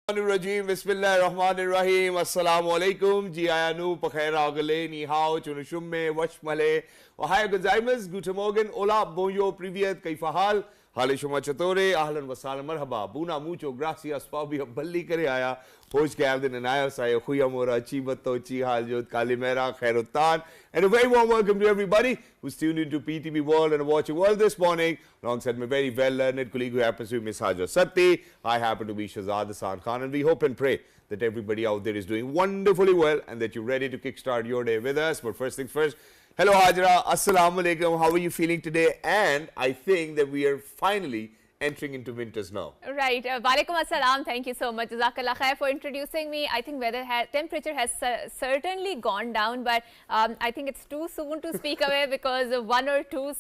Rajim, Bismillahirrahmanirrahim, Assalamu alaikum, Jiayanu, Pakhaira Agale, Ni Hao, Chunushumme, Washmale, Ohio Gozaimas, Guten Morgen, Hola, Bonjour, Privyet, Kaifahal, Hale Shuma Chatore, Ahlan Wasal Marhaba, Buna Mucho, Gracias, Fabi, Balli Kare Aya, Hosh Gavdin and Aya Saya, Huyamora, Chibato, Chihaljot, Kalimera, Khairutan, and a very warm welcome to everybody who's tuned into PTV World and watching World this morning. Alongside my very well-learned colleague who happens to be Ms. Hajar Satti. I happen to be Shahzad Hassan Khan, and we hope and pray that everybody out there is doing wonderfully well and that you're ready to kickstart your day with us. But first things first, hello Hajra, Assalamu alaikum, how are you feeling today? And I think that we are finally entering into winters now. Right. Walaikum assalam. Thank you so much, Jazakallah khair, for introducing me. I think temperature has certainly gone down, but I think it's too soon to speak away because of one or two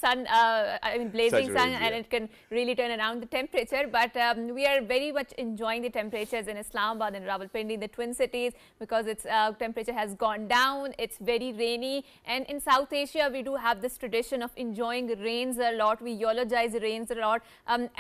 blazing sun, and it can really turn around the temperature. But we are very much enjoying the temperatures in Islamabad and Rawalpindi, the twin cities, because its temperature has gone down. It's very rainy, and in South Asia we do have this tradition of enjoying rains a lot. We eulogize rains a lot.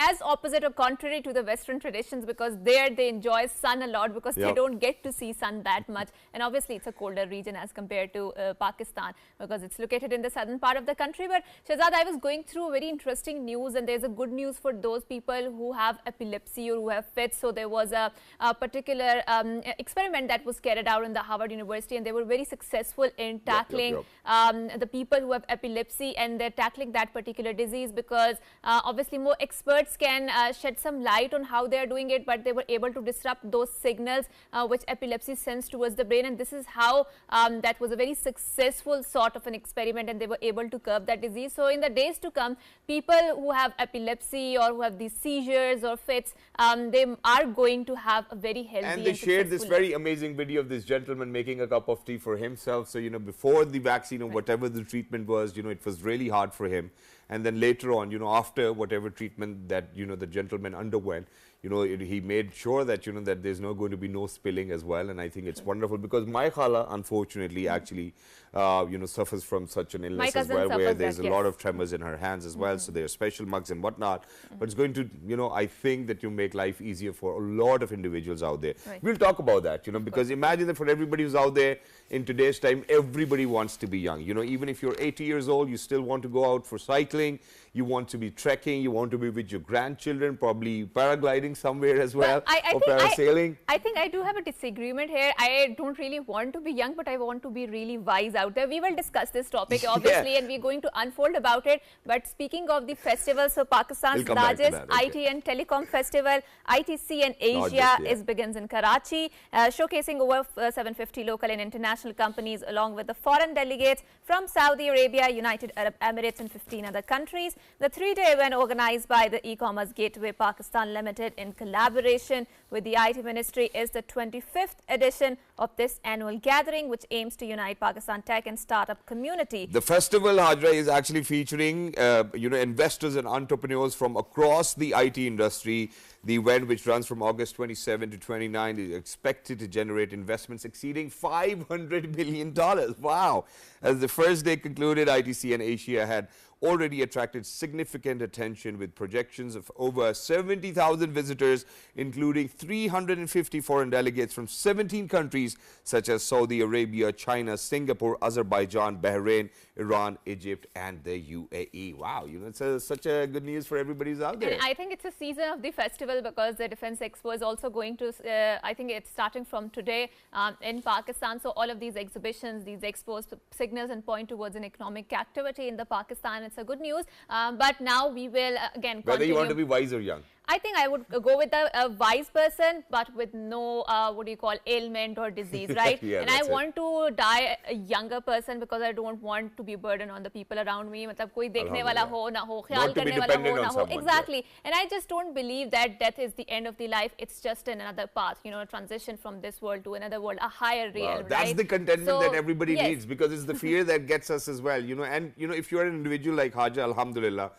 As opposite or contrary to the Western traditions, because there they enjoy sun a lot because they don't get to see sun that much. And obviously it's a colder region as compared to Pakistan because it's located in the southern part of the country. But Shahzad, I was going through very interesting news, and there's a good news for those people who have epilepsy or who have fits. So there was a particular experiment that was carried out in the Harvard University, and they were very successful in tackling the people who have epilepsy, and they're tackling that particular disease because obviously more experts can shed some light on how they are doing it, but they were able to disrupt those signals which epilepsy sends towards the brain, and this is how that was a very successful sort of an experiment, and they were able to curb that disease. So in the days to come, people who have epilepsy or who have these seizures or fits, they are going to have a very healthy and they shared this very amazing video of this gentleman making a cup of tea for himself. So, before the vaccine or whatever the treatment was, it was really hard for him. And then later on, after whatever treatment that, the gentleman underwent, he made sure that, that there's not going to be no spilling as well. And I think it's wonderful because my khala, unfortunately, actually, suffers from such an illness as well, where there's a lot of tremors in her hands as well. So there are special mugs and whatnot. But it's going to, I think that you make life easier for a lot of individuals out there. We'll talk about that, because imagine that for everybody who's out there in today's time, everybody wants to be young. Even if you're 80 years old, you still want to go out for cycling. You want to be trekking, you want to be with your grandchildren, probably paragliding somewhere as well, or parasailing. I think I do have a disagreement here. I don't really want to be young, but I want to be really wise out there. We will discuss this topic, obviously, and we're going to unfold about it. But speaking of the festival, so Pakistan's largest IT and telecom festival, ITC in Asia, begins in Karachi, showcasing over 750 local and international companies, along with the foreign delegates from Saudi Arabia, United Arab Emirates, and 15 other countries. The three-day event, organized by the e-commerce gateway Pakistan Limited in collaboration with the IT Ministry, is the 25th edition of this annual gathering, which aims to unite Pakistan tech and startup community. The festival, Hajra, is actually featuring investors and entrepreneurs from across the IT industry. The event, which runs from August 27 to 29, is expected to generate investments exceeding $500 million. Wow! As the first day concluded, ITC and Asia had already attracted significant attention with projections of over 70,000 visitors, including 350 foreign delegates from 17 countries such as Saudi Arabia, China, Singapore, Azerbaijan, Bahrain, Iran, Egypt, and the UAE. Wow, it's such a good news for everybody who's out there. And I think it's a season of the festival because the Defense Expo is also going to, I think it's starting from today in Pakistan. So all of these exhibitions, these expos signals and point towards an economic activity in the Pakistan. It's a good news, but now we will again whether you want to be wise or young. I think I would go with a wise person, but with no, ailment or disease, right? And I want to die a younger person because I don't want to be a burden on the people around me. Matlab koi dekhne wala ho, na ho, khayal karne wala ho, na ho. Exactly. And I just don't believe that death is the end of the life. It's just another path, a transition from this world to another world, a higher realm, right? That's the contentment that everybody needs, because it's the fear that gets us as well, and, if you're an individual like Haja, alhamdulillah,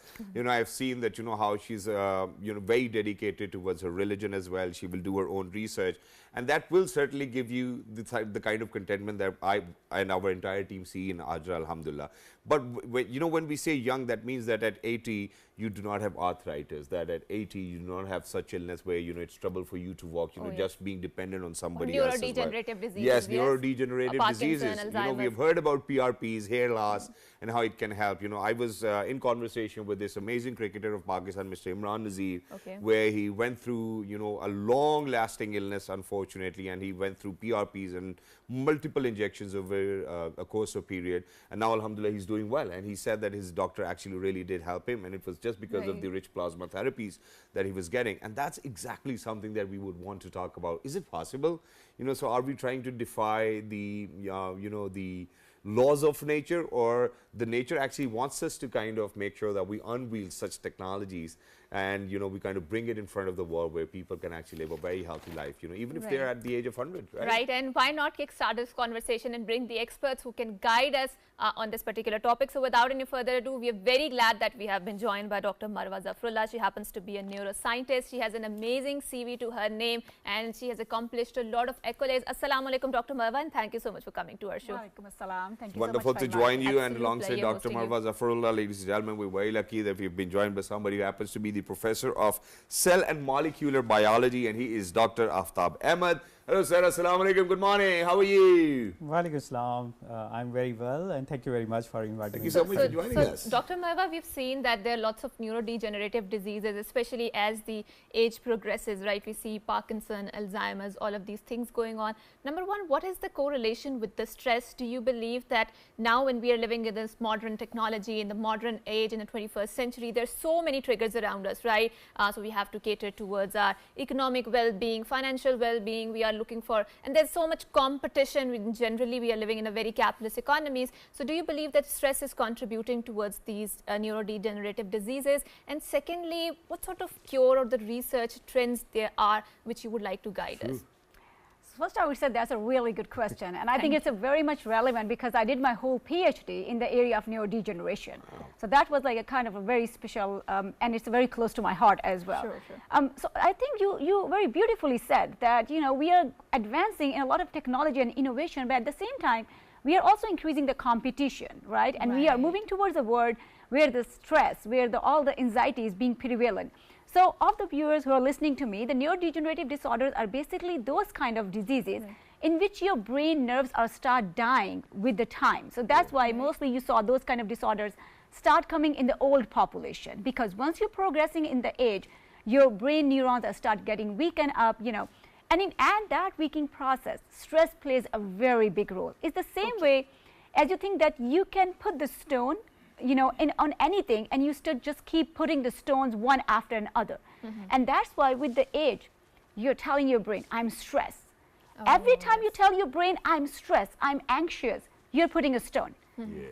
I've seen that, how she's, very very dedicated towards her religion as well. She will do her own research, and that will certainly give you the kind of contentment that I and our entire team see in Ajra, alhamdulillah. But you know, when we say young, that means that at 80 you do not have arthritis, that at 80 you do not have such illness where, you know, it's trouble for you to walk, you know, just being dependent on somebody else as well. Neurodegenerative diseases. Yes, neurodegenerative diseases. You know, we've heard about PRPs, hair loss, and how it can help. You know, I was in conversation with this amazing cricketer of Pakistan, Mr. Imran Nazir, where he went through, you know, a long-lasting illness, unfortunately, and he went through PRPs and multiple injections over a course of period, and now, alhamdulillah, he's doing well. And he said that his doctor actually really did help him, and it was just because of the rich plasma therapies that he was getting. And that's exactly something that we would want to talk about. Is it possible? You know, so are we trying to defy the, you know, the laws of nature, or the nature actually wants us to kind of make sure that we unveil such technologies and, you know, we kind of bring it in front of the world where people can actually live a very healthy life, you know, even if they're at the age of 100, right? Right, and why not kickstart this conversation and bring the experts who can guide us on this particular topic. So without any further ado, we are very glad that we have been joined by Dr. Marwa Zafrullah. She happens to be a neuroscientist. She has an amazing CV to her name, and she has accomplished a lot of accolades. Assalamu alaikum, Dr. Marwa, and thank you so much for coming to our show. Walaikum assalam. Thank you Wonderful so much to join you, and Absolute alongside pleasure Dr. hosting Marwa Zafrullah, ladies and gentlemen, we're very lucky that we've been joined by somebody who happens to be the professor of cell and molecular biology, and he is Dr. Aftab Ahmad. Hello, sir. Assalamu alaikum. Good morning. How are you? Walaikum assalam. I'm very well, and thank you very much for inviting me. Thank you so much for joining us. Dr. Marwa, we've seen that there are lots of neurodegenerative diseases, especially as the age progresses, right? We see Parkinson, Alzheimer's, all of these things going on. Number one, what is the correlation with the stress? Do you believe that now when we are living in this modern technology, in the modern age, in the 21st century, there's so many triggers around us, right? So we have to cater towards our economic well-being, financial well-being. We are looking for, and there's so much competition. Generally, we are living in a very capitalist economies. So do you believe that stress is contributing towards these neurodegenerative diseases? And secondly, what sort of cure or the research trends there are which you would like to guide us? First, I would say that's a really good question, and I think it's a very much relevant because I did my whole PhD in the area of neurodegeneration. So that was like a kind of a very special, and it's very close to my heart as well. So I think you very beautifully said that, you know, we are advancing in a lot of technology and innovation, but at the same time, we are also increasing the competition, right? And we are moving towards a world where the stress, where all the anxiety is being prevalent. So of the viewers who are listening to me, the neurodegenerative disorders are basically those kind of diseases in which your brain nerves are start dying with the time. So that's why mostly you saw those kind of disorders start coming in the old population, because once you're progressing in the age, your brain neurons are start getting weakened up, you know, and in that weakening process, stress plays a very big role. It's the same way as you think that you can put the stone, you know, on anything, and you still just keep putting the stones one after another. And that's why with the age, you're telling your brain, I'm stressed. Every time you tell your brain, I'm stressed, I'm anxious, you're putting a stone.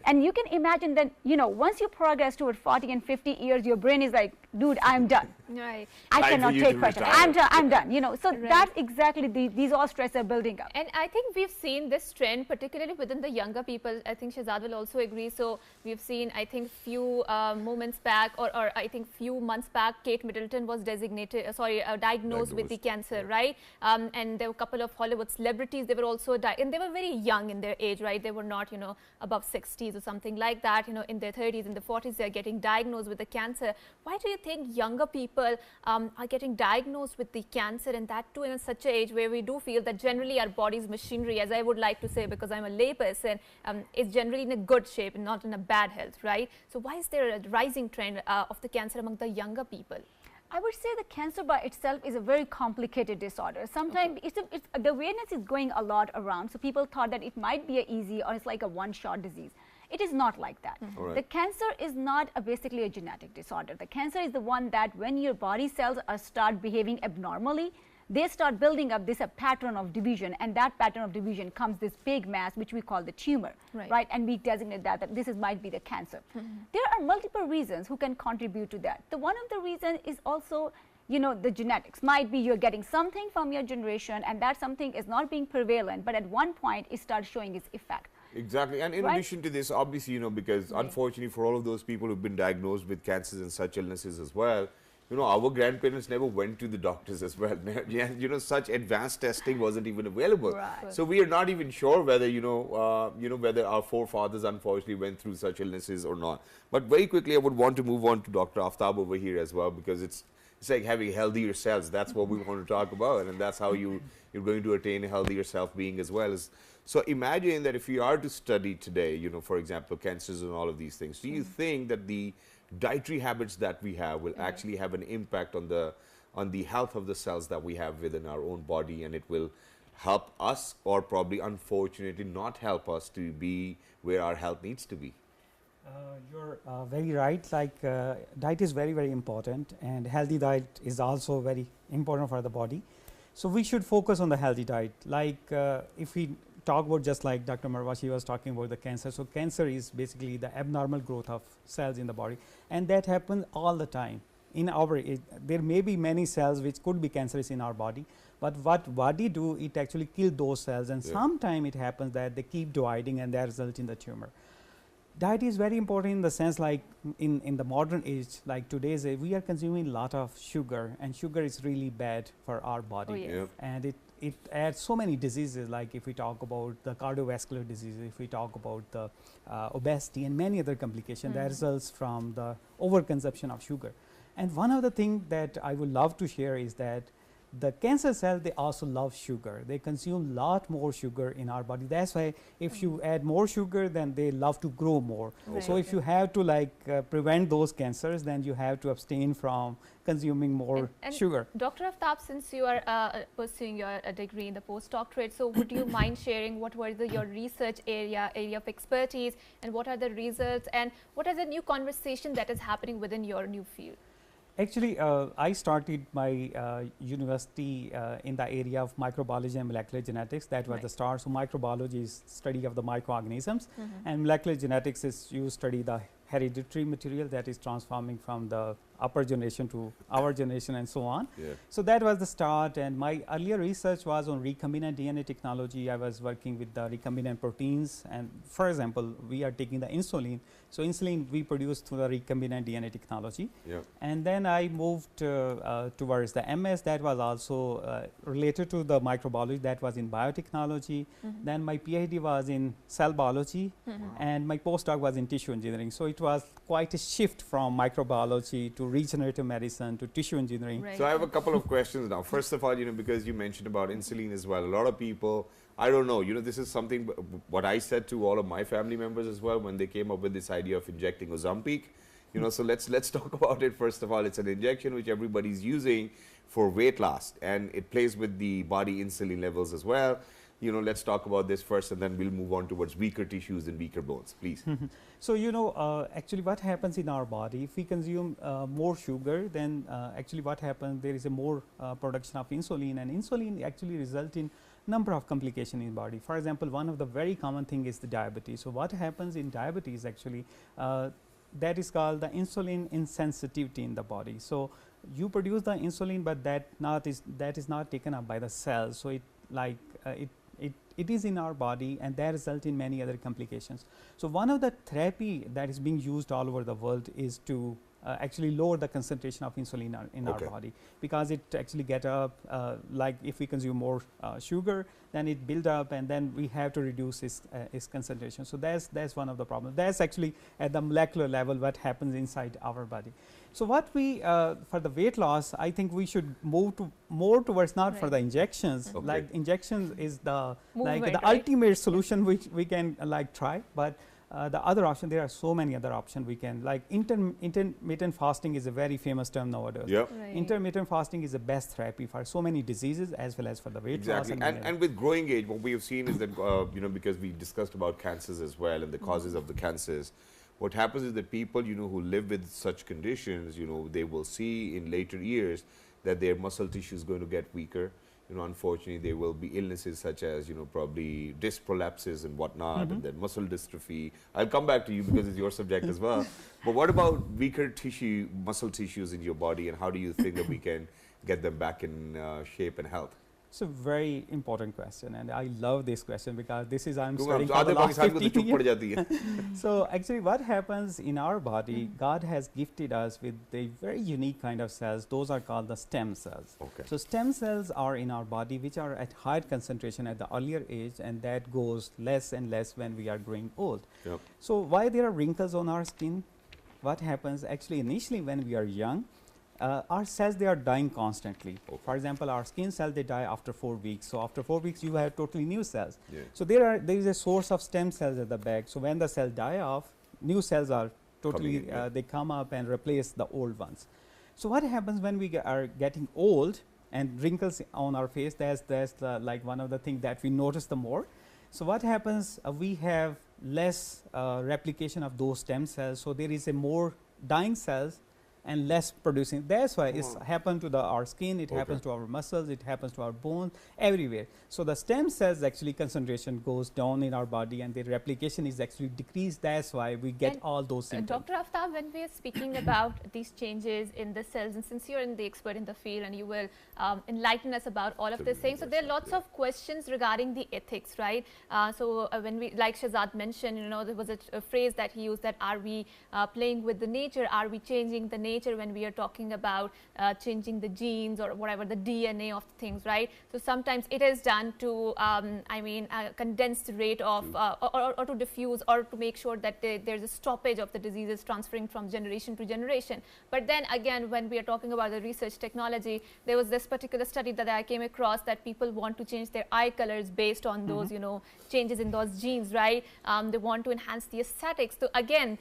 And you can imagine that, you know, once you progress toward 40 and 50 years, your brain is like, dude, I'm done. Right. I cannot take pressure. I'm done. You know, so that's exactly these all stress are building up. And I think we've seen this trend, particularly within the younger people. I think Shahzad will also agree. So we've seen, I think, few moments back, or I think few months back, Kate Middleton was diagnosed with the cancer, right? And there were a couple of Hollywood celebrities. They were also and they were very young in their age, right? They were not, you know, above 60s or something like that. You know, in their 30s, in their 40s, they're getting diagnosed with the cancer. Why do you think younger people are getting diagnosed with the cancer, and that too in such an age where we do feel that generally our body's machinery, as I would like to say, because I'm a layperson, is generally in a good shape and not in a bad health, right? So why is there a rising trend of the cancer among the younger people? I would say the cancer by itself is a very complicated disorder. Sometimes the awareness is going a lot around, so people thought that it might be easy or it's like a one-shot disease. It is not like that. The cancer is not basically a genetic disorder. The cancer is the one that when your body cells start behaving abnormally, they start building up this pattern of division, and that pattern of division comes this big mass which we call the tumor, right? And we designate that this might be the cancer. There are multiple reasons who can contribute to that. The one of the reasons is also, you know, the genetics. Might be you're getting something from your generation, and that something is not being prevalent, but at one point it starts showing its effect. Exactly. And in addition to this, obviously, you know, because unfortunately for all of those people who've been diagnosed with cancers and such illnesses as well, you know, our grandparents never went to the doctors as well. Yeah, you know, such advanced testing wasn't even available. Right. So we are not even sure whether, whether our forefathers unfortunately went through such illnesses or not. But very quickly, I would want to move on to Dr. Aftab over here as well, because it's like having healthier cells. That's what we want to talk about, and that's how you're going to attain a healthier self-being as well. So imagine that if you are to study today, you know, for example, cancers and all of these things, do you think that the dietary habits that we have will actually have an impact on the health of the cells that we have within our own body, and it will help us, or probably unfortunately not help us, to be where our health needs to be? You're very right. Like diet is very, very important, and healthy diet is also very important for the body. So we should focus on the healthy diet. Like if we talk about, just like Dr. Marwa, she was talking about the cancer. So cancer is basically the abnormal growth of cells in the body, and that happens all the time. In our, there may be many cells which could be cancerous in our body, but what body do, it actually kill those cells, and sometimes it happens that they keep dividing and they result in the tumor. Diet is very important in the sense, like in the modern age, like today's age, we are consuming a lot of sugar, and sugar is really bad for our body. Oh, yes. And it adds so many diseases, like if we talk about the cardiovascular diseases, if we talk about the obesity and many other complications that results from the overconsumption of sugar. And one of the things that I would love to share is that the cancer cells, they also love sugar. They consume a lot more sugar in our body. That's why if you add more sugar, then they love to grow more. Right. So if you have to prevent those cancers, then you have to abstain from consuming more sugar. Dr. Aftab, since you are pursuing your degree in the postdoctorate, so would you mind sharing what were your research area of expertise, and what are the results, and what are the new conversation that is happening within your new field? Actually, I started my university in the area of microbiology and molecular genetics. That was the start. So microbiology is study of the microorganisms, and molecular genetics is you study the hereditary material that is transforming from the upper generation to our generation and so on. So that was the start, and my earlier research was on recombinant DNA technology. I was working with the recombinant proteins, and for example, we are taking the insulin. So insulin we produce through the recombinant DNA technology. And then I moved towards the MS. That was also related to the microbiology. That was in biotechnology. Then my PhD was in cell biology, and my postdoc was in tissue engineering. So it was quite a shift from microbiology to regenerative medicine to tissue engineering. Right. So I have a couple of questions now. First of all, you know, because you mentioned about insulin as well, a lot of people, I don't know, you know, this is something what I said to all of my family members as well when they came up with this idea of injecting Ozempic. You know, so let's talk about it. First of all, it's an injection which everybody's using for weight loss, and it plays with the body insulin levels as well. You know, let's talk about this first, and then we'll move on towards weaker tissues and weaker bones, please. So, you know, actually what happens in our body, if we consume more sugar, then actually what happens, there is a more production of insulin, and insulin actually result in number of complications in body. For example, one of the very common thing is the diabetes. So what happens in diabetes actually, that is called the insulin insensitivity in the body. So you produce the insulin, but that is not taken up by the cells. So it is in our body, and that result in many other complications. So one of the therapy that is being used all over the world is to actually lower the concentration of insulin in our body, because it actually get up, like if we consume more sugar, then it build up, and then we have to reduce its concentration. So that's one of the problems. That's actually at the molecular level what happens inside our body. So what we, for the weight loss, I think we should move to more towards not for the injections. Like injections is the ultimate solution which we can try, but the other option, there are so many other options we can, like intermittent fasting is a very famous term nowadays. Intermittent fasting is the best therapy for so many diseases as well as for the weight loss. And with growing age, what we have seen is that, you know, because we discussed about cancers as well and the causes of the cancers, what happens is that people, you know, who live with such conditions, you know, they will see in later years that their muscle tissue is going to get weaker. You know, unfortunately, there will be illnesses such as, you know, probably disc prolapses and whatnot, and then muscle dystrophy. I'll come back to you because it's your subject as well. But what about weaker tissue, muscle tissues in your body, and how do you think that we can get them back in shape and health? It's a very important question, and I love this question because this is I'm क्योंकि studying हम for the आधे last Pakistan को तो 15 चुप पड़ years. जाती है. So actually what happens in our body, God has gifted us with a very unique kind of cells. Those are called the stem cells. Okay. So stem cells are in our body which are at higher concentration at the earlier age, and that goes less and less when we are growing old. Yep. So why there are wrinkles on our skin? What happens actually initially when we are young, our cells, they are dying constantly. Okay. For example, our skin cells, they die after 4 weeks. So after 4 weeks, you have totally new cells. Yeah. So there is a source of stem cells at the back. So when the cells die off, new cells are totally, Coming in, yeah. they come up and replace the old ones. So what happens when we are getting old and wrinkles on our face? That's like one of the things that we notice the more. So what happens? We have less replication of those stem cells. So there is a more dying cells and less producing. That's why it's happened to our skin, it happens to our muscles, it happens to our bones, everywhere. So the stem cells actually concentration goes down in our body, and the replication is actually decreased. That's why we get all those symptoms. Dr. Aftab, when we are speaking about these changes in the cells, and since you're the expert in the field and you will enlighten us about all of these things, so there are lots of questions regarding the ethics, right? When we, like Shahzad mentioned, there was a phrase that he used, that are we playing with the nature, are we changing the nature when we are talking about changing the genes or whatever, the DNA of things, right? So sometimes it is done to, a condensed rate of, or to diffuse, or to make sure that there's a stoppage of the diseases transferring from generation to generation. But then again, when we are talking about the research technology, there was this particular study that I came across, that people want to change their eye colors based on those, changes in those genes, right? They want to enhance the aesthetics. So again,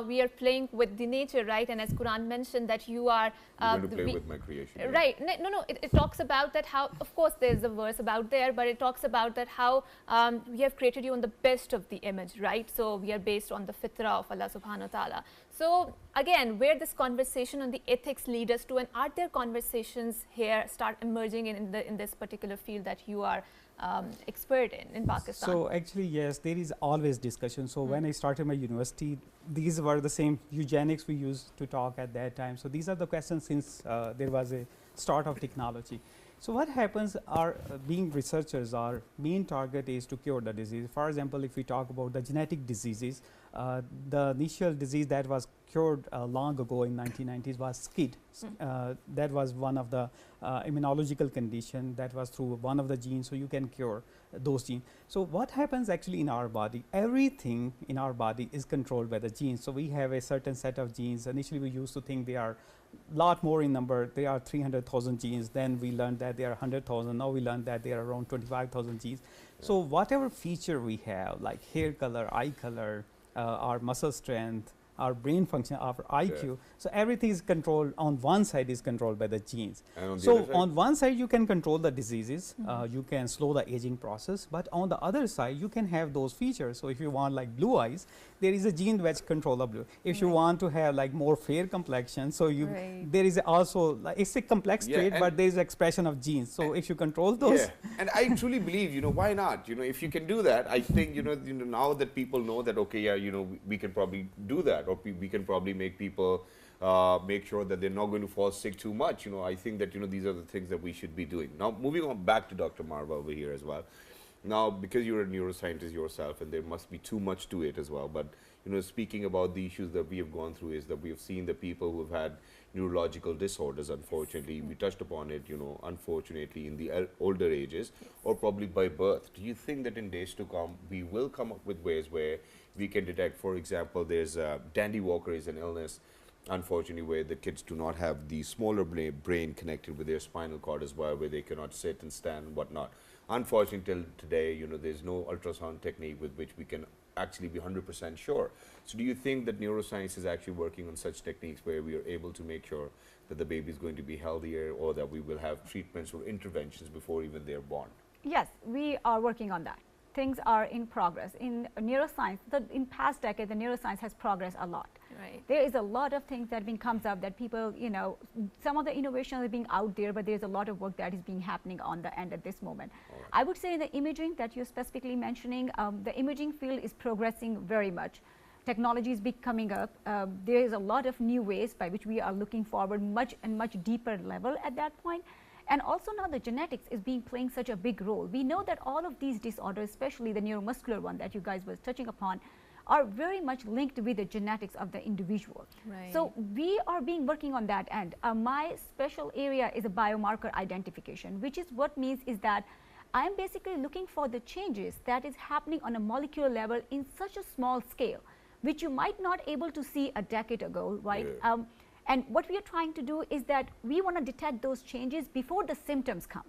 we are playing with the nature, right? And as Quran mentioned, that you are going to play with my creation. Right. No. It talks about that how, of course, there's a verse about there, but it talks about that how we have created you on the best of the image, right? So we are based on the fitrah of Allah subhanahu wa ta'ala. So again, where this conversation on the ethics lead us to, and are there conversations here start emerging in this particular field that you are expert in Pakistan? So actually, yes, there is always discussion. So when I started my university, these were the same eugenics we used to talk at that time. So these are the questions since there was a start of technology. So what happens, our being researchers, our main target is to cure the disease. For example, if we talk about the genetic diseases, the initial disease that was cured long ago in 1990s was SCID. That was one of the immunological condition that was through one of the genes, so you can cure those genes. So what happens actually in our body, everything in our body is controlled by the genes. So we have a certain set of genes. Initially we used to think they are lot more in number. There are 300,000 genes. Then we learned that there are 100,000. Now we learned that there are around 25,000 genes. Yeah. So whatever feature we have, like hair color, eye color, our muscle strength, our brain function, our IQ. So everything is controlled, on one side is controlled by the genes. And so on one side you can control the diseases, you can slow the aging process, but on the other side you can have those features. So if you want like blue eyes, there is a gene which control the blue. If you want to have like more fair complexion, so you there is also, like, it's a complex trait, but there is expression of genes. So if you control those. And I truly believe, why not? If you can do that, I think, now that people know that, okay, we can probably do that, or we can probably make people make sure that they're not going to fall sick too much. I think that, these are the things that we should be doing. Now, moving on back to Dr. Marwa over here as well. Now, because you're a neuroscientist yourself, and there must be too much to it as well, but, speaking about the issues that we have gone through, is that we have seen the people who have had neurological disorders, unfortunately. We touched upon it, unfortunately, in the older ages, or probably by birth. Do you think that in days to come, we will come up with ways where we can detect, for example, there's Dandy Walker is an illness, unfortunately, where the kids do not have the smaller brain connected with their spinal cord as well, where they cannot sit and stand and whatnot. Unfortunately, till today, there's no ultrasound technique with which we can actually be 100% sure. So do you think that neuroscience is actually working on such techniques where we are able to make sure that the baby is going to be healthier, or that we will have treatments or interventions before even they're born? Yes, we are working on that. Things are in progress. In neuroscience, in past decade, the neuroscience has progressed a lot. Right. There is a lot of things that comes up that people, some of the innovation is being out there, but there's a lot of work that is being happening on the end at this moment. Right. I would say the imaging that you're specifically mentioning, the imaging field is progressing very much. Technology is coming up. There is a lot of new ways by which we are looking forward much deeper level at that point. And also now the genetics is playing such a big role. We know that all of these disorders, especially the neuromuscular one that you guys were touching upon, are very much linked with the genetics of the individual. Right. So we are working on that end. My special area is a biomarker identification, which is what means is that I'm basically looking for the changes that is happening on a molecular level in such a small scale, which you might not able to see a decade ago, right? Yeah. And what we are trying to do is that we want to detect those changes before the symptoms come,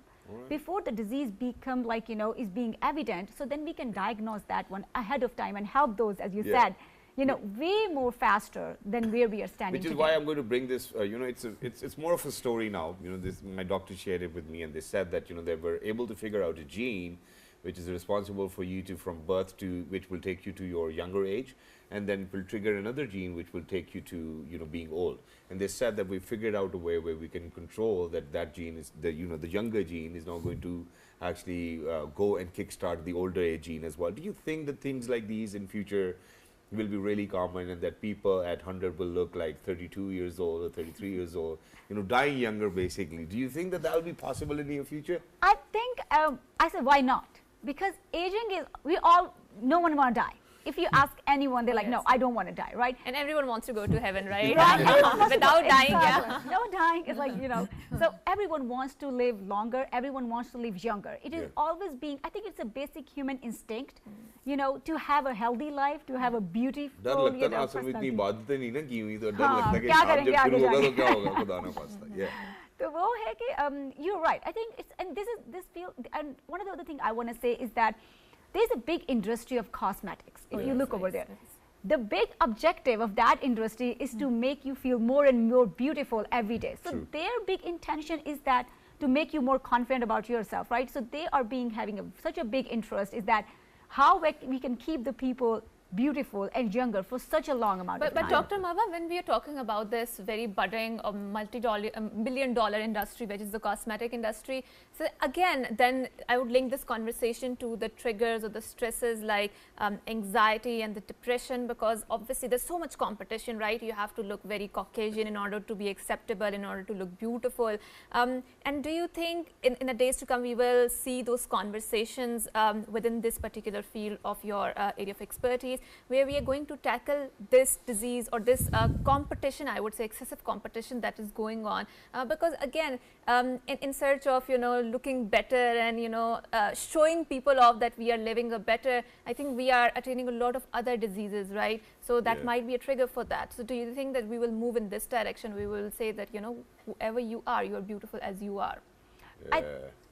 before the disease become like, you know, is being evident. So then we can diagnose that one ahead of time and help those, as you said, you know, way more faster than where we are standing Which is today. why I'm going to bring this, you know, it's more of a story now. You know, this, my doctor shared it with me, and they said that, you know, they were able to figure out a gene which is responsible for you to, from birth to, which will take you to your younger age, and then will trigger another gene which will take you to, you know, being old. And they said that we figured out a way where we can control that gene is, the, you know, the younger gene is now going to actually go and kickstart the older age gene as well. Do you think that things like these in future will be really common, and that people at 100 will look like 32 years old or 33 years old, you know, dying younger basically? Do you think that that will be possible in the near future? I think, I said, why not? Because aging is, no one want to die. If you ask anyone, they're like, no, I don't want to die, right? And everyone wants to go to heaven, right? Right. Without dying, Exactly. No dying is like, you know, so everyone wants to live longer, everyone wants to live younger. It is always being, I think it's a basic human instinct, you know, to have a healthy life, to have a beautiful, you know, personality. So you're right. I think it's, and this field, and one of the other things I want to say is that there's a big industry of cosmetics. If you look over there, the big objective of that industry is to make you feel more and more beautiful every day. So their big intention is that to make you more confident about yourself, right? So they are having such a big interest is that how we can keep the people beautiful and younger for such a long amount of time. But Dr. Marwa, when we are talking about this very budding multi-billion-dollar industry, which is the cosmetic industry, so again, then I would link this conversation to the triggers or the stresses like anxiety and the depression, because obviously there's so much competition, right? You have to look very Caucasian in order to be acceptable, in order to look beautiful. And do you think in the days to come we will see those conversations within this particular field of your area of expertise, where we are going to tackle this disease or this competition, I would say excessive competition that is going on, because again, in search of, you know, looking better and, you know, showing people off that we are living a better, I think we are attaining a lot of other diseases, right? So that might be a trigger for that. So do you think that we will move in this direction? We will say that, you know, whoever you are beautiful as you are.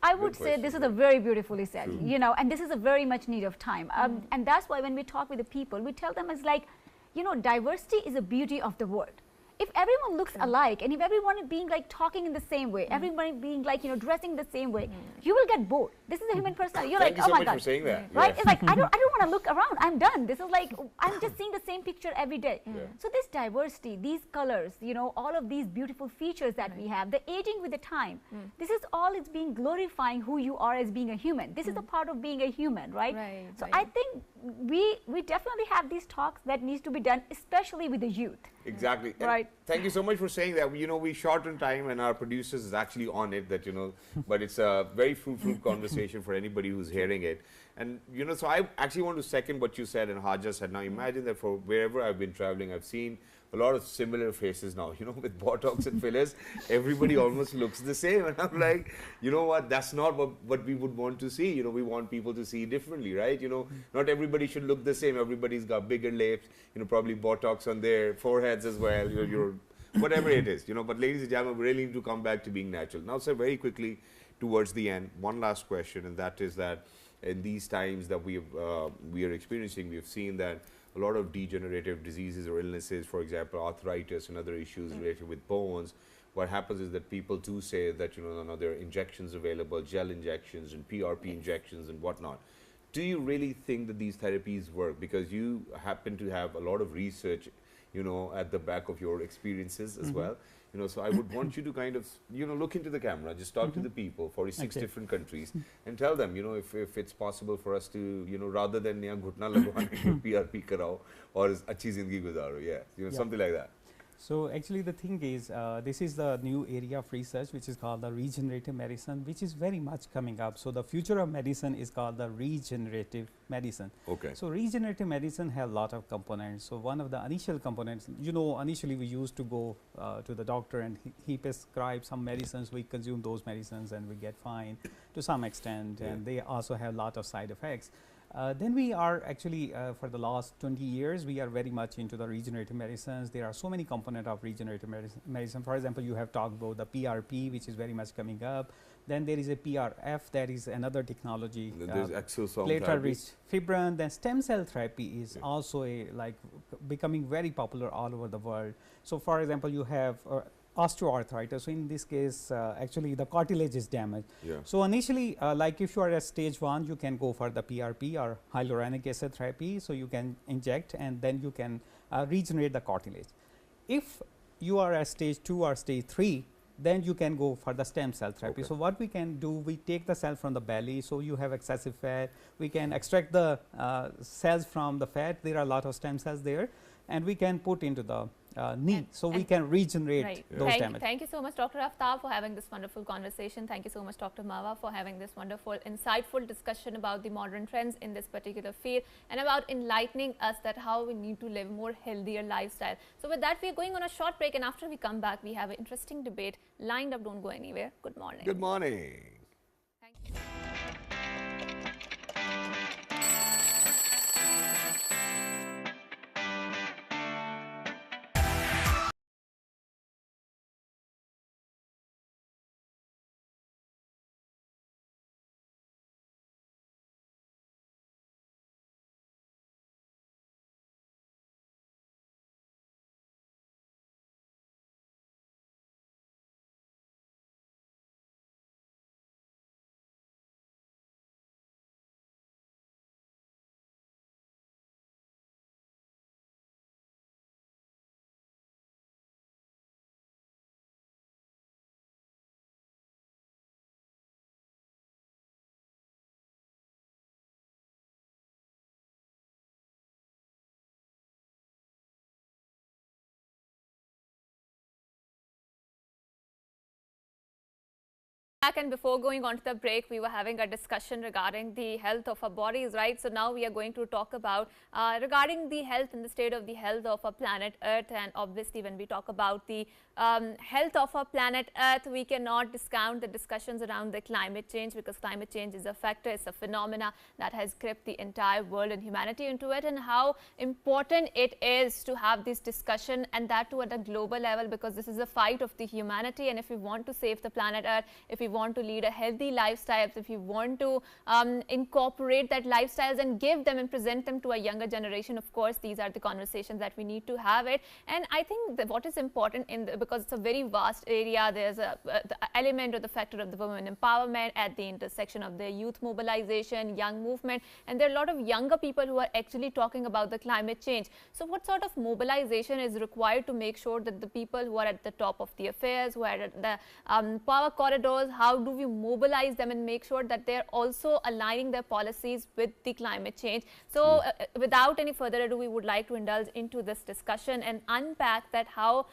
I would say this is a very beautifully said, you know, and this is a very much need of time. And that's why when we talk with the people, we tell them it's like, you know, diversity is a beauty of the world. If everyone looks alike, and if everyone is being like talking in the same way, everybody being like, you know, dressing the same way, you will get bored. This is a human personality. You're like, oh my God. For saying that. Right? It's like, I don't want to look around. I'm done. This is like, I'm just seeing the same picture every day. So this diversity, these colors, you know, all of these beautiful features that we have, the aging with the time, this is all it's being glorifying who you are as being a human. This is a part of being a human, right? So I think we definitely have these talks that needs to be done, especially with the youth. Exactly. Right. Thank you so much for saying that. You know, we short on time, and our producers is actually on it, that, you know, but it's a very fruitful conversation for anybody who's hearing it. And, you know, so I actually want to second what you said and Haja said. Now, imagine that for wherever I've been traveling, I've seen a lot of similar faces now, you know, with Botox and fillers, everybody almost looks the same. And I'm like, you know what, that's not what we would want to see. You know, we want people to see differently, right? You know, not everybody should look the same. Everybody's got bigger lips, you know, probably Botox on their foreheads as well, you're whatever it is, you know. But ladies and gentlemen, we really need to come back to being natural. Now, sir, very quickly towards the end, one last question, and that is that in these times that we are experiencing, we have seen that a lot of degenerative diseases or illnesses, for example, arthritis and other issues related with bones, what happens is that people do say that, you know, there are injections available, gel injections and PRP injections and whatnot. Do you really think that these therapies work? Because you happen to have a lot of research, you know, at the back of your experiences as well. You know, so I would want you to kind of, you know, look into the camera, just talk to the people, 46 different countries, and tell them, you know, if it's possible for us to, you know, rather than ghutna lagwane PRP karao or achhi zindagi guzaro, you know, something like that. So actually the thing is, this is the new area of research which is called the regenerative medicine, which is very much coming up. So the future of medicine is called the regenerative medicine. Okay. So regenerative medicine has a lot of components. So one of the initial components, you know, initially we used to go to the doctor and he prescribes some medicines, we consume those medicines and we get fine to some extent, and they also have a lot of side effects. Then we are actually for the last 20 years we are very much into the regenerative medicines. There are so many components of regenerative medicine. For example, you have talked about the PRP, which is very much coming up. Then there is a PRF, that is another technology. There's exosome platelet therapy. rich fibrin. Then stem cell therapy is also a becoming very popular all over the world. So for example, you have osteoarthritis. So in this case, actually the cartilage is damaged. So initially, like if you are at stage 1, you can go for the PRP or hyaluronic acid therapy. So you can inject and then you can regenerate the cartilage. If you are at stage 2 or stage 3, then you can go for the stem cell therapy. So what we can do, we take the cell from the belly, so you have excessive fat, we can extract the cells from the fat, there are a lot of stem cells there, and we can put into the knee, so we can regenerate those damage. Thank you so much, Dr. Aftab, for having this wonderful conversation. Thank you so much, Dr. Marwa, for having this wonderful, insightful discussion about the modern trends in this particular field and about enlightening us that how we need to live more healthier lifestyle. So with that, we are going on a short break, and after we come back, we have an interesting debate lined up. Don't go anywhere. Good morning. Good morning. Thank you. And before going on to the break, we were having a discussion regarding the health of our bodies, right? So now we are going to talk about regarding the health and the state of the health of our planet Earth. And obviously, when we talk about the health of our planet Earth, we cannot discount the discussions around the climate change, because climate change is a factor, it's a phenomena that has gripped the entire world and humanity into it, and how important it is to have this discussion, and that too at a global level, because this is a fight of the humanity. And if we want to save the planet Earth, if we want to lead a healthy lifestyle, if you want to incorporate that lifestyles and give them and present them to a younger generation, of course, these are the conversations that we need to have it. And I think that what is important because it's a very vast area, there's the element or the factor of the women empowerment at the intersection of the youth mobilization, young movement, and there are a lot of younger people who are actually talking about the climate change. So what sort of mobilization is required to make sure that the people who are at the top of the affairs, who are at the power corridors, how do we mobilize them and make sure that they're also aligning their policies with the climate change? So without any further ado, we would like to indulge into this discussion and unpack that how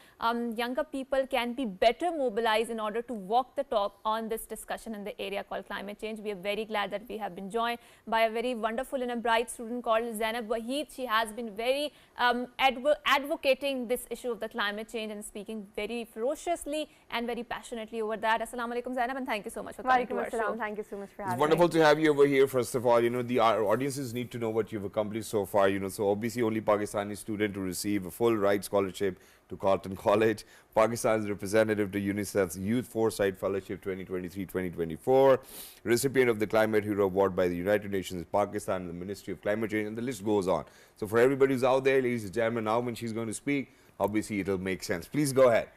younger people can be better mobilized in order to walk the talk on this discussion in the area called climate change. We are very glad that we have been joined by a very wonderful and a bright student called Zainab Wahid. She has been very advocating this issue of the climate change and speaking very ferociously and very passionately over that. Assalamu alaikum, Zainab, and thank you so much for coming to our show. Thank you so much for having me. It's wonderful to have you over here. First of all, our audiences need to know what you've accomplished so far. So obviously only Pakistani student to receive a full ride scholarship to Carlton College, Pakistan's representative to UNICEF's Youth Foresight Fellowship 2023-2024, recipient of the Climate Hero Award by the United Nations Pakistan and the Ministry of Climate Change, and the list goes on. So for everybody who's out there, ladies and gentlemen, now when she's going to speak, obviously it'll make sense. Please go ahead.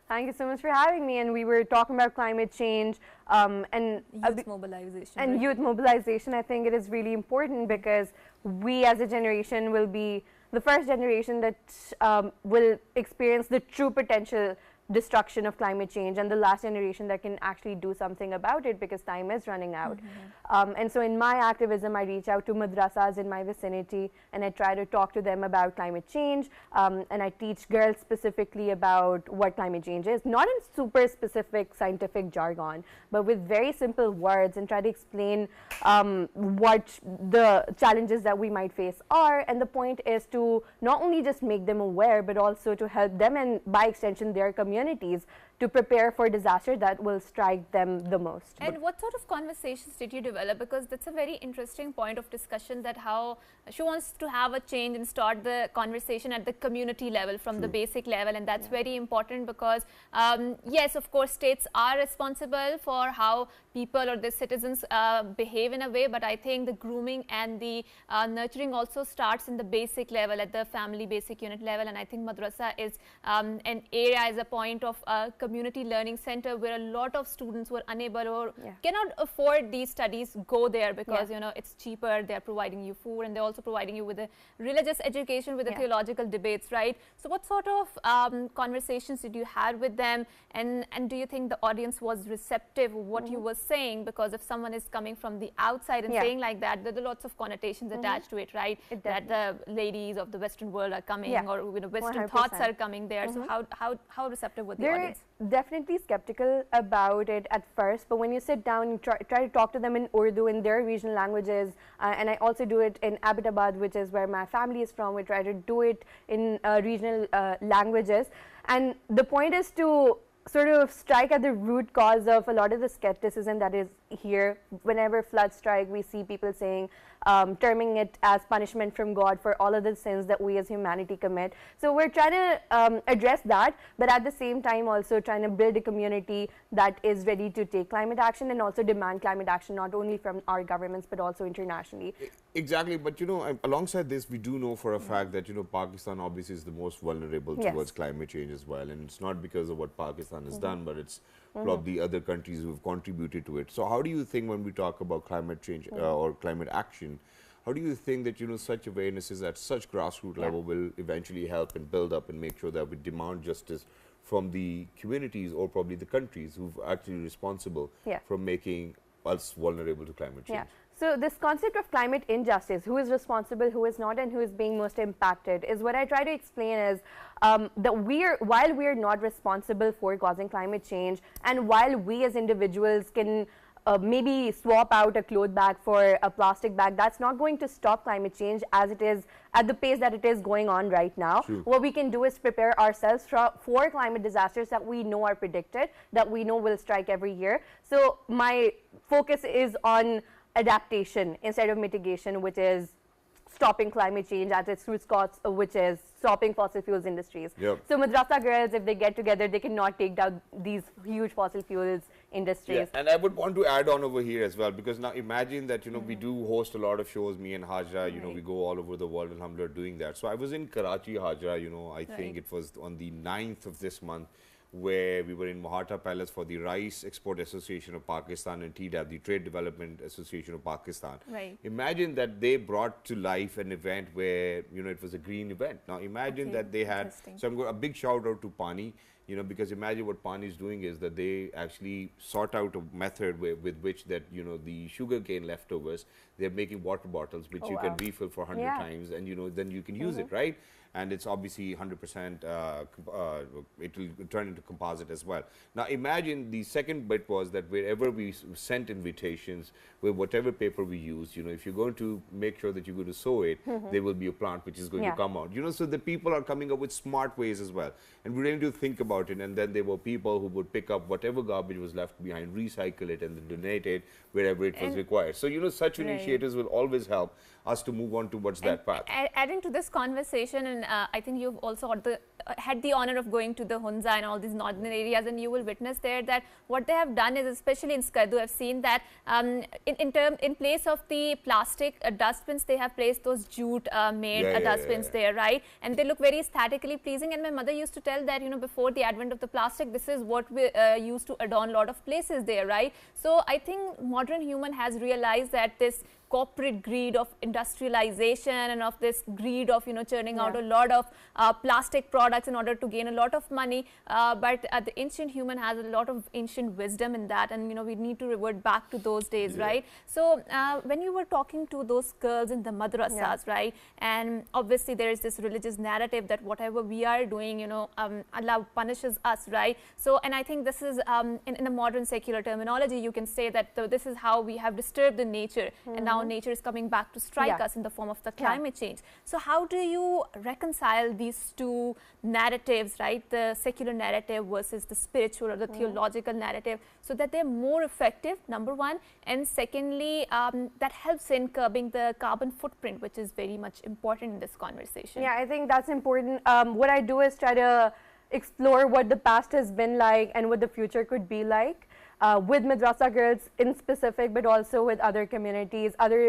Thank you so much for having me. And we were talking about climate change and youth mobilization. And right? Youth mobilization, I think it is really important because we as a generation will be the first generation that will experience the true potential destruction of climate change and the last generation that can actually do something about it, because time is running out. And so in my activism, I reach out to madrasas in my vicinity and I try to talk to them about climate change, and I teach girls specifically about what climate change is, not in super specific scientific jargon, but with very simple words, and try to explain what the challenges that we might face are. And the point is to not only just make them aware, but also to help them, and by extension their communities, to prepare for disaster that will strike them the most. And what sort of conversations did you develop? Because that's a very interesting point of discussion, that how she wants to have a change and start the conversation at the community level, from the basic level, and that's very important, because yes, of course, states are responsible for how people or the citizens behave in a way, but I think the grooming and the nurturing also starts in the basic level, at the family basic unit level. And I think madrasa is an area, as a point of community learning center, where a lot of students who are unable or cannot afford these studies go there, because you know, it's cheaper, they're providing you food, and they're also providing you with a religious education, with the theological debates, right? So what sort of conversations did you have with them, and do you think the audience was receptive of what you were saying? Because if someone is coming from the outside and saying like that, there are lots of connotations attached to it, right? That the ladies of the Western world are coming, or you know, Western 100%. thoughts are coming there. So how receptive were the audience? Definitely skeptical about it at first, but when you sit down and try to talk to them in Urdu, in their regional languages, and I also do it in Ahmedabad, which is where my family is from. We try to do it in regional languages, and the point is to sort of strike at the root cause of a lot of the skepticism that is here. Whenever floods strike, we see people saying, terming it as punishment from God for all of the sins that we as humanity commit. So we're trying to address that, but at the same time also trying to build a community that is ready to take climate action, and also demand climate action, not only from our governments, but also internationally. Exactly, but you know, alongside this, we do know for a fact that, you know, Pakistan obviously is the most vulnerable towards climate change as well, and it's not because of what Pakistan has done, but it's probably other countries who have contributed to it. So how do you think, when we talk about climate change or climate action, how do you think that, you know, such awarenesses at such grassroots level will eventually help and build up and make sure that we demand justice from the communities, or probably the countries who've actually responsible for making us vulnerable to climate change? So this concept of climate injustice, who is responsible, who is not, and who is being most impacted, is what I try to explain is that while we're not responsible for causing climate change, and while we as individuals can maybe swap out a cloth bag for a plastic bag, that's not going to stop climate change as it is at the pace that it is going on right now. What we can do is prepare ourselves for climate disasters that we know are predicted, that we know will strike every year. So my focus is on adaptation instead of mitigation, which is stopping climate change at its root cause, which is stopping fossil fuels industries. So madrasa girls, if they get together, they cannot take down these huge fossil fuels industries. And I would want to add on over here as well, because now imagine that, you know, we do host a lot of shows, me and Hajra, you know, we go all over the world, alhamdulillah, doing that. So I was in Karachi, Hajra, you know, I think it was on the 9th of this month, where we were in Maharta Palace for the Rice Export Association of Pakistan and TDAP, the Trade Development Association of Pakistan. Imagine that they brought to life an event where, you know, it was a green event. Now imagine that they had, so I'm going a big shout out to Pani, you know, because imagine what Pani is doing is that they actually sort out a method with which that, you know, the sugarcane leftovers, they're making water bottles which you can refill for 100 times, and, you know, then you can use it, right? And it's obviously 100%, it will turn into composite as well. Now imagine the second bit was that wherever we sent invitations, with whatever paper we use, you know, if you're going to make sure that you're going to sow it, there will be a plant which is going to come out. You know, so the people are coming up with smart ways as well. And we really do think about it. And then there were people who would pick up whatever garbage was left behind, recycle it, and then donate it wherever it was required. So, you know, such initiatives will always help us to move on towards that path. Adding to this conversation, and I think you've also had the honor of going to the Hunza and all these northern areas, and you will witness there that what they have done is, especially in Skardu, I've seen that in place of the plastic dustbins, they have placed those jute made dustbins there, right? And they look very aesthetically pleasing. And my mother used to tell that, you know, before the advent of the plastic, this is what we used to adorn a lot of places there, right? So I think modern human has realized that this corporate greed of industrialization and of this greed of, churning out a lot of plastic products in order to gain a lot of money. But the ancient human has a lot of ancient wisdom in that, and we need to revert back to those days, right? So when you were talking to those girls in the madrasas, right, and obviously there is this religious narrative that whatever we are doing, Allah punishes us, right? So, and I think this is in a modern secular terminology, you can say that this is how we have disturbed the nature, and now nature is coming back to strike us in the form of the climate change. So how do you reconcile these two narratives, right, the secular narrative versus the spiritual or the theological narrative, so that they're more effective, number one, and secondly, that helps in curbing the carbon footprint, which is very much important in this conversation? Yeah, I think that's important. What I do is try to explore what the past has been like and what the future could be like, with madrasa girls in specific, but also with other communities, other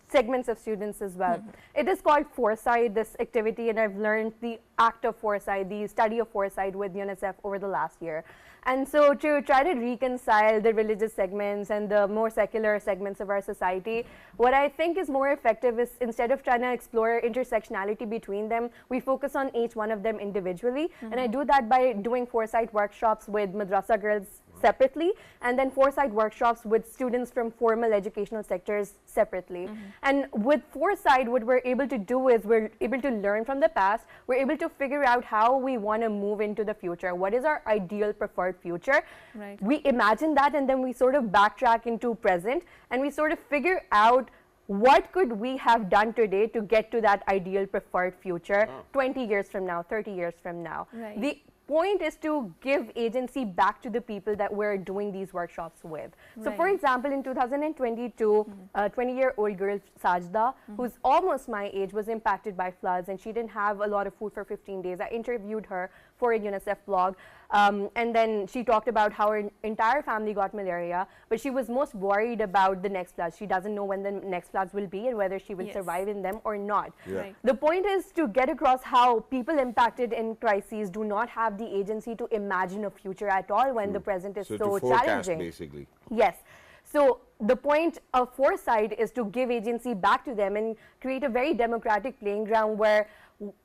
segments of students as well. It is called foresight, this activity, and I've learned the act of foresight, the study of foresight with UNICEF over the last year. And so to try to reconcile the religious segments and the more secular segments of our society, what I think is more effective is, instead of trying to explore intersectionality between them, we focus on each one of them individually. And I do that by doing foresight workshops with madrasa girls separately, and then foresight workshops with students from formal educational sectors separately. And with foresight, what we're able to do is we're able to learn from the past, we're able to figure out how we want to move into the future. What is our ideal preferred future? Right. We imagine that, and then we sort of backtrack into present, and we sort of figure out what could we have done today to get to that ideal preferred future 20 years from now, 30 years from now. Right. The point is to give agency back to the people that we're doing these workshops with. So for example, in 2022, a 20-year-old girl, Sajda, who's almost my age, was impacted by floods, and she didn't have a lot of food for 15 days. I interviewed her for a UNICEF blog, and then she talked about how her entire family got malaria, but she was most worried about the next floods. She doesn't know when the next floods will be and whether she will survive in them or not. Right. The point is to get across how people impacted in crises do not have the agency to imagine a future at all when the present is so to forecast, challenging. basically. Yes. So the point of foresight is to give agency back to them and create a very democratic playing ground where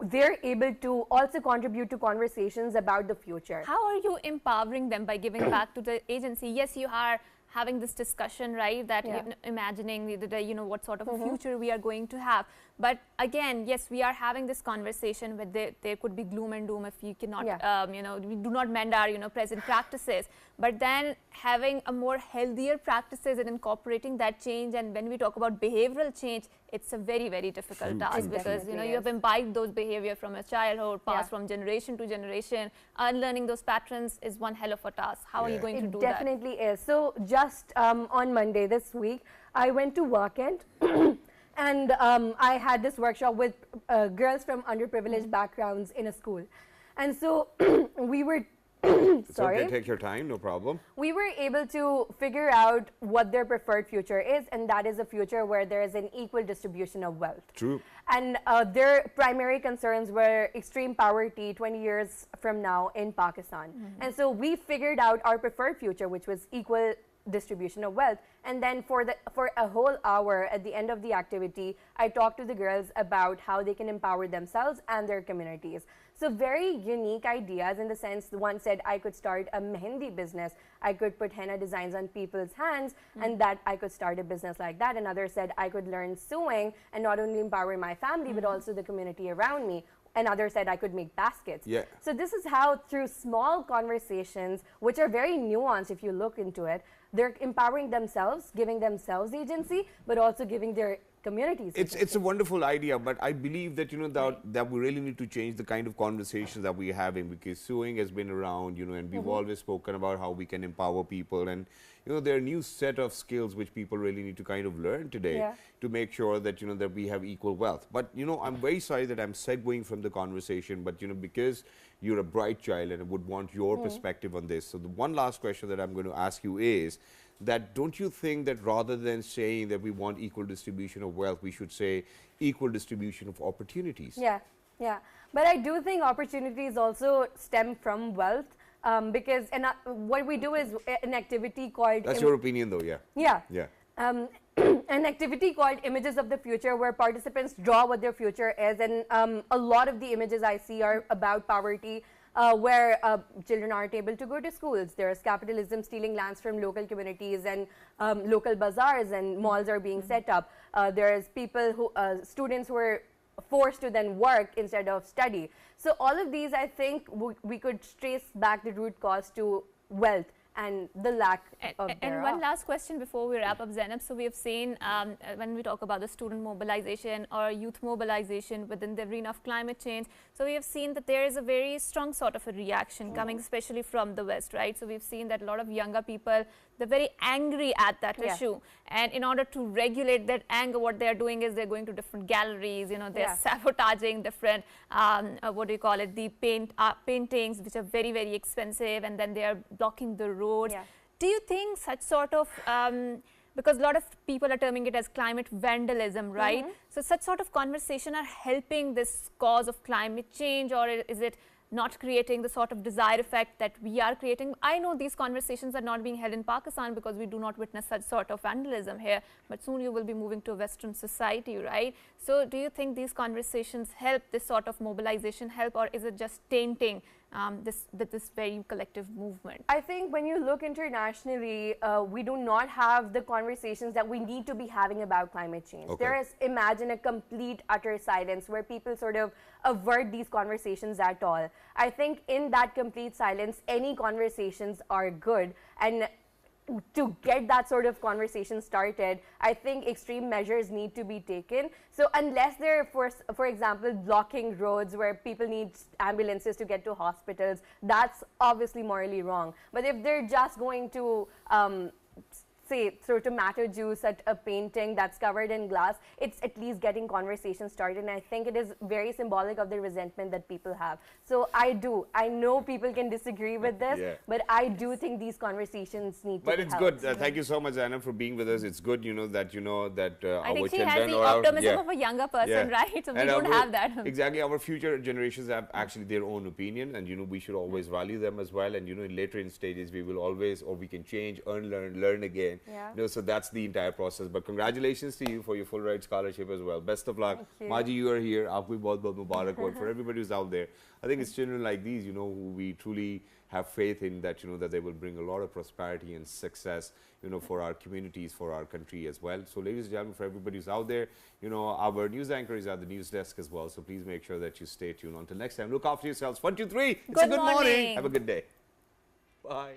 they're able to also contribute to conversations about the future. How are you empowering them by giving back to the agency? Yes, you are having this discussion, right, that imagining what sort of a future we are going to have. But again, yes, we are having this conversation where there could be gloom and doom if you cannot, we do not mend our, present practices. But then having a more healthier practices and incorporating that change. And when we talk about behavioral change, it's a very, very difficult task, because, you have imbibed those behavior from a childhood, passed from generation to generation. Unlearning those patterns is one hell of a task. How are you going to do that? It definitely is. So just on Monday this week, I went to Workend. And I had this workshop with girls from underprivileged backgrounds in a school. And so we were, Okay, take your time, no problem. We were able to figure out what their preferred future is, and that is a future where there is an equal distribution of wealth. True. And their primary concerns were extreme poverty 20 years from now in Pakistan. And so we figured out our preferred future, which was equal distribution of wealth. And then for a whole hour at the end of the activity, I talked to the girls about how they can empower themselves and their communities. So very unique ideas, in the sense, one said I could start a mehendi business, I could put henna designs on people's hands, and that I could start a business like that. Another said I could learn sewing and not only empower my family but also the community around me. Another said I could make baskets. Yeah. So this is how, through small conversations, which are very nuanced if you look into it, they're empowering themselves, giving themselves agency, but also giving their communities. It's a wonderful idea, but I believe that that we really need to change the kind of conversations that we're having, because sewing has been around, and we've always spoken about how we can empower people, and there are a new set of skills which people really need to kind of learn today to make sure that that we have equal wealth. But I'm very sorry that I'm segueing from the conversation, but because you're a bright child and I would want your perspective on this. So the one last question that I'm going to ask you is that, don't you think that rather than saying that we want equal distribution of wealth, we should say equal distribution of opportunities? Yeah. But I do think opportunities also stem from wealth, because what we do is an activity called... That's your opinion though, yeah. Yeah. an activity called Images of the Future, where participants draw what their future is, and a lot of the images I see are about poverty, where children aren't able to go to schools. There's capitalism stealing lands from local communities, and local bazaars and malls are being set up. There's people who, students who are forced to then work instead of study. So all of these, I think we could trace back the root cause to wealth and the lack of and one last question before we wrap up, Zainab. So we have seen when we talk about the student mobilization or youth mobilization within the arena of climate change, so we have seen that there is a very strong sort of a reaction coming especially from the West, right? So we've seen that a lot of younger people, they're very angry at that issue, and in order to regulate that anger, what they're doing is they're going to different galleries, you know, they're sabotaging different, what do you call it, the paintings, which are very, very expensive, and then they are blocking the roads. Do you think such sort of, because a lot of people are terming it as climate vandalism, right? So such sort of conversation are helping this cause of climate change, or is it not creating the sort of desired effect that we are creating? I know these conversations are not being held in Pakistan because we do not witness such sort of vandalism here, but soon you will be moving to a Western society, right? So do you think these conversations help, this sort of mobilization help, or is it just tainting this very collective movement? I think when you look internationally, we do not have the conversations that we need to be having about climate change. There is, imagine, a complete utter silence where people sort of avert these conversations at all. I think in that complete silence, any conversations are good, and to get that sort of conversation started, I think extreme measures need to be taken. So unless they're, for example, blocking roads where people need ambulances to get to hospitals, that's obviously morally wrong. But if they're just going to say, throw tomato juice at a painting that's covered in glass, it's at least getting conversations started. And I think it is very symbolic of the resentment that people have. So I know people can disagree with this, but I do think these conversations need to be held. But it's good. Thank you so much, Zainab, for being with us. It's good, that I our think she children has the optimism of a younger person, right? So we don't have that. Exactly. Our future generations have actually their own opinion, and we should always value them as well. And in later in stages, we will always, or we can change, learn again. So that's the entire process. But congratulations to you for your full ride scholarship as well. Best of luck. Maji, you are here. Aapko bhi bahut mubarak ho. For everybody who's out there, I think it's children like these, who we truly have faith in that, that they will bring a lot of prosperity and success, for our communities, for our country as well. So ladies and gentlemen, for everybody who's out there, our news anchor is at the news desk as well. So please make sure that you stay tuned. Until next time, look after yourselves. 1, 2, 3. It's a good morning. Have a good day. Bye.